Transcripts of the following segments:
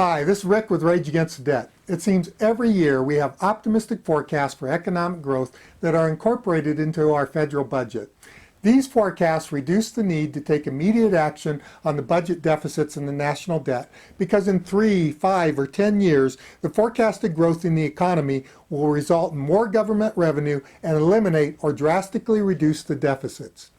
Hi, this is Rick with Rage Against the Debt. It seems every year we have optimistic forecasts for economic growth that are incorporated into our federal budget. These forecasts reduce the need to take immediate action on the budget deficits and the national debt because in 3, 5, or 10 years, the forecasted growth in the economy will result in more government revenue and eliminate or drastically reduce the deficits.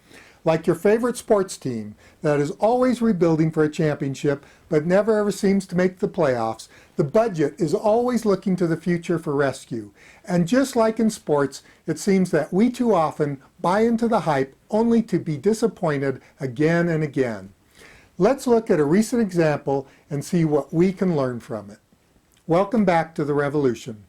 Like your favorite sports team that is always rebuilding for a championship but never ever seems to make the playoffs, the budget is always looking to the future for rescue. And just like in sports, it seems that we too often buy into the hype only to be disappointed again and again. Let's look at a recent example and see what we can learn from it. Welcome back to the revolution.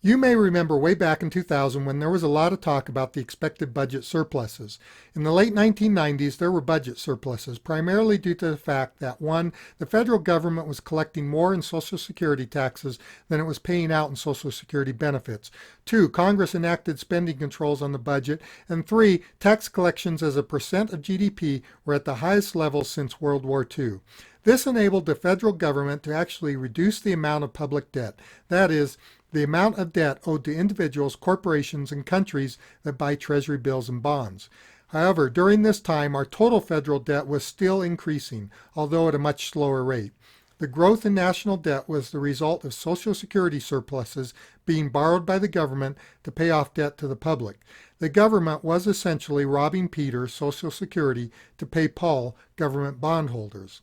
You may remember way back in 2000 when there was a lot of talk about the expected budget surpluses. In the late 1990s, there were budget surpluses, primarily due to the fact that 1, the federal government was collecting more in Social Security taxes than it was paying out in Social Security benefits. 2, Congress enacted spending controls on the budget. And 3, tax collections as a percent of GDP were at the highest level since World War II. This enabled the federal government to actually reduce the amount of public debt. That is, the amount of debt owed to individuals, corporations, and countries that buy Treasury bills and bonds. However, during this time, our total federal debt was still increasing, although at a much slower rate. The growth in national debt was the result of Social Security surpluses being borrowed by the government to pay off debt to the public. The government was essentially robbing Peter, Social Security, to pay Paul, government bondholders.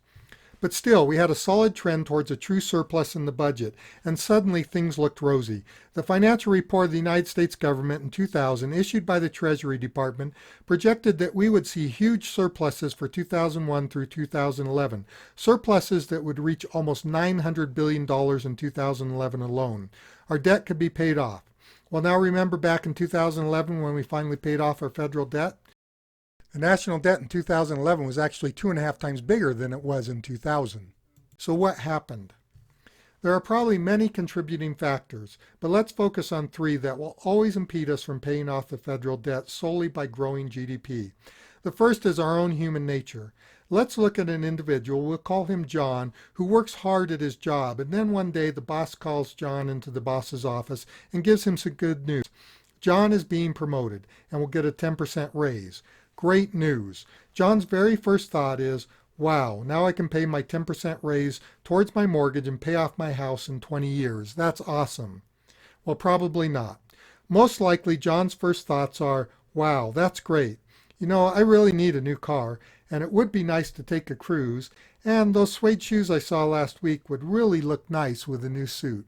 But still, we had a solid trend towards a true surplus in the budget, and suddenly things looked rosy. The financial report of the United States government in 2000, issued by the Treasury Department, projected that we would see huge surpluses for 2001 through 2011, surpluses that would reach almost $900 billion in 2011 alone. Our debt could be paid off. Well, now remember back in 2011 when we finally paid off our federal debt? The national debt in 2011 was actually 2.5 times bigger than it was in 2000. So what happened? There are probably many contributing factors, but let's focus on 3 that will always impede us from paying off the federal debt solely by growing GDP. The first is our own human nature. Let's look at an individual, we'll call him John, who works hard at his job, and then one day the boss calls John into the boss's office and gives him some good news. John is being promoted and will get a 10% raise. Great news. John's very first thought is, wow, now I can pay my 10% raise towards my mortgage and pay off my house in 20 years. That's awesome. Well, probably not. Most likely, John's first thoughts are, wow, that's great. You know, I really need a new car, and it would be nice to take a cruise, and those suede shoes I saw last week would really look nice with a new suit.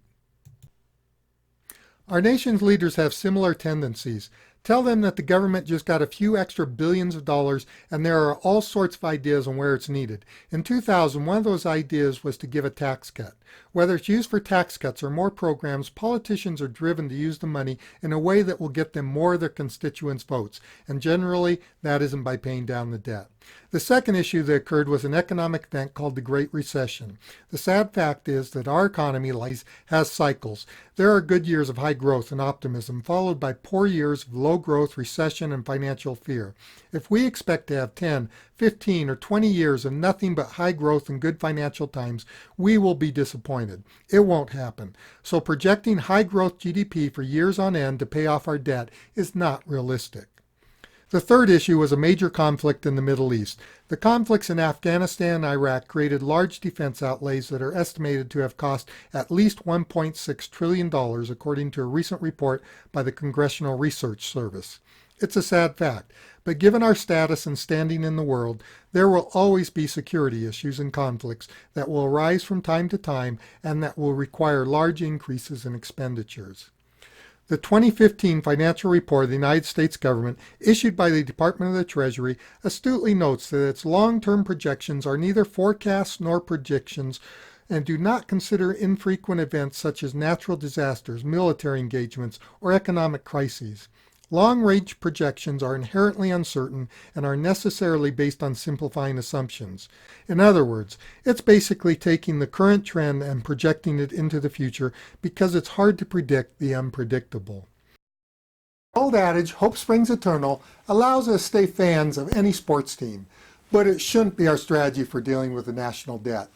Our nation's leaders have similar tendencies. Tell them that the government just got a few extra billions of dollars and there are all sorts of ideas on where it's needed. In 2000, one of those ideas was to give a tax cut. Whether it's used for tax cuts or more programs, politicians are driven to use the money in a way that will get them more of their constituents' votes, and generally that isn't by paying down the debt. The second issue that occurred was an economic event called the Great Recession. The sad fact is that our economy has cycles. There are good years of high growth and optimism, followed by poor years of low growth, recession, and financial fear. If we expect to have 10, 15, or 20 years of nothing but high growth and good financial times, we will be disappointed. It won't happen. So projecting high growth GDP for years on end to pay off our debt is not realistic. The third issue was a major conflict in the Middle East. The conflicts in Afghanistan and Iraq created large defense outlays that are estimated to have cost at least $1.6 trillion, according to a recent report by the Congressional Research Service. It's a sad fact, but given our status and standing in the world, there will always be security issues and conflicts that will arise from time to time and that will require large increases in expenditures. The 2015 financial report of the United States government, issued by the Department of the Treasury, astutely notes that its long-term projections are neither forecasts nor predictions and do not consider infrequent events such as natural disasters, military engagements, or economic crises. Long-range projections are inherently uncertain and are necessarily based on simplifying assumptions. In other words, it's basically taking the current trend and projecting it into the future because it's hard to predict the unpredictable. The old adage, hope springs eternal, allows us to stay fans of any sports team, but it shouldn't be our strategy for dealing with the national debt.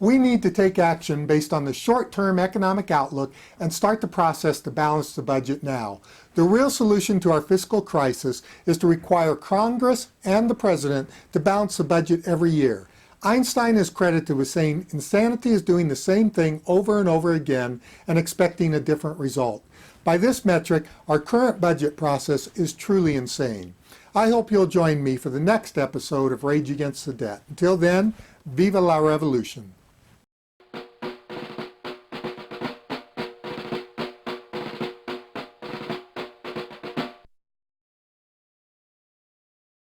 We need to take action based on the short-term economic outlook and start the process to balance the budget now. The real solution to our fiscal crisis is to require Congress and the President to balance the budget every year. Einstein is credited with saying insanity is doing the same thing over and over again and expecting a different result. By this metric, our current budget process is truly insane. I hope you'll join me for the next episode of Rage Against the Debt. Until then, viva la revolution.